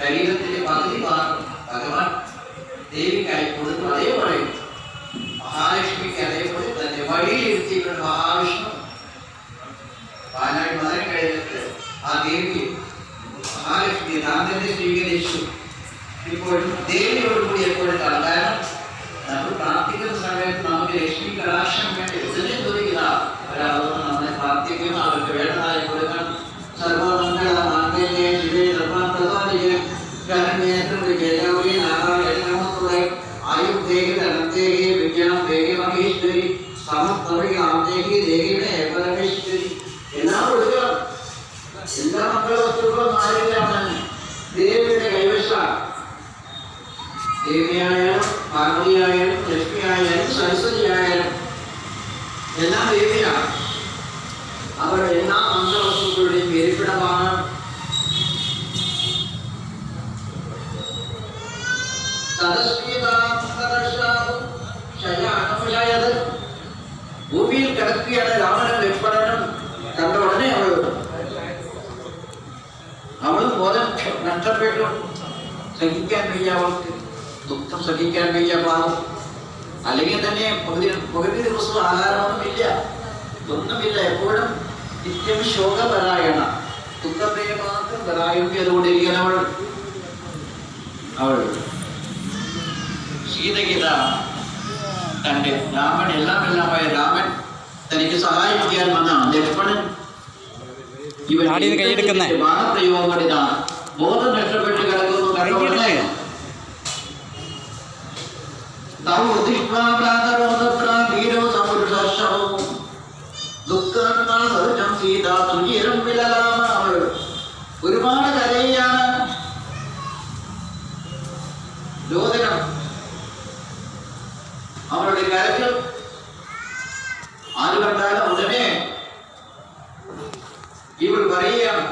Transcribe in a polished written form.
ശരീരത്തിന്റെ പകുതി ഭാഗം ഭഗവാൻ ദേവിക്കായി കൊടുത്തു. അതേപോലെ മഹാലക്ഷ്മിക്ക് അതേപോലെ തന്നെ വഴിയിലിരുത്തിയിട്ടുള്ള മഹാവിഷ്ണു പാലാഴി മദനം കഴിഞ്ഞിട്ട് ആ ദേവി മഹാലക്ഷ്മിയെ താൻ തന്നെ സ്വീകരിച്ചു. ഇപ്പോഴും ദേവിയോടുകൂടി എപ്പോഴും കാണാം. കാരണം നമ്മൾ പ്രാർത്ഥിക്കുന്ന സമയത്ത് നമുക്ക് ലക്ഷ്മി കടാക്ഷം വേണ്ടി ഉടനെ ചോദിക്കുന്ന ഒരാളോട് നമ്മളെ പ്രാർത്ഥിക്കും, അവർക്ക് വേണ്ടതായ കൊടുക്കണം. സർവമംഗള മാംഗല്യേ ശിവേ സർവപ്രസാദികേ ആയുർദേഹി ധനദേഹി വിജ്ഞാനം ദേഹി മഹേശ്വരി സമസ്തവി ദേഹിയുടെ പരമേശ്വരി എല്ലാം കൊടുക്കണം. എല്ലാ മക്കള വസ്തുക്കളും ആരെയാണ് ദേവിയുടെ കൈവശമാണ്. ദേവിയായാലും പാർവതിയായാലും ലക്ഷ്മിയായാലും സരസ്വതിയായാലും എല്ലാം ദേവിയാണ്. അവരുടെ എല്ലാ മന്ത്രവസ്തുക്കളുടെയും ഇരിപ്പിടമാണ്. ഭൂമിയിൽ കിടക്കുകയാണ് രാമനും ലക്ഷ്മണനും. കണ്ട ഉടനെ അവളും ബോധം നഷ്ടപ്പെട്ടു. സഹിക്കാൻ വയ്യ, അവൾക്ക് ദുഃഖം സഹിക്കാൻ വയ്യ, പാവം. അല്ലെങ്കിൽ തന്നെ പകുതി ദിവസം ആഹാരമൊന്നുമില്ല, ഒന്നുമില്ല. എപ്പോഴും നിത്യം ശോകപരായണ, ദുഃഖത്തെ മാത്രം പരായണം ചെയ്തുകൊണ്ടിരിക്കുന്നവൾ. അവൾ സീതഗീത തന്റെ രാമൻ എല്ലാമായ രാമൻ തനിക്ക് സഹായിക്കാൻ വന്ന ലക്ഷ്മണൻ ബാണപ്രയോഗം കൊണ്ടിതാണ് ബോധം നഷ്ടപ്പെട്ട് കിടക്കുന്നു. ഒരുപാട് കരയാണ്. രോദനം, അവരുടെ കരച്ചിൽ ആര് കണ്ടാലും ഉടനെ ഇവൾ പറയുകയാണ്,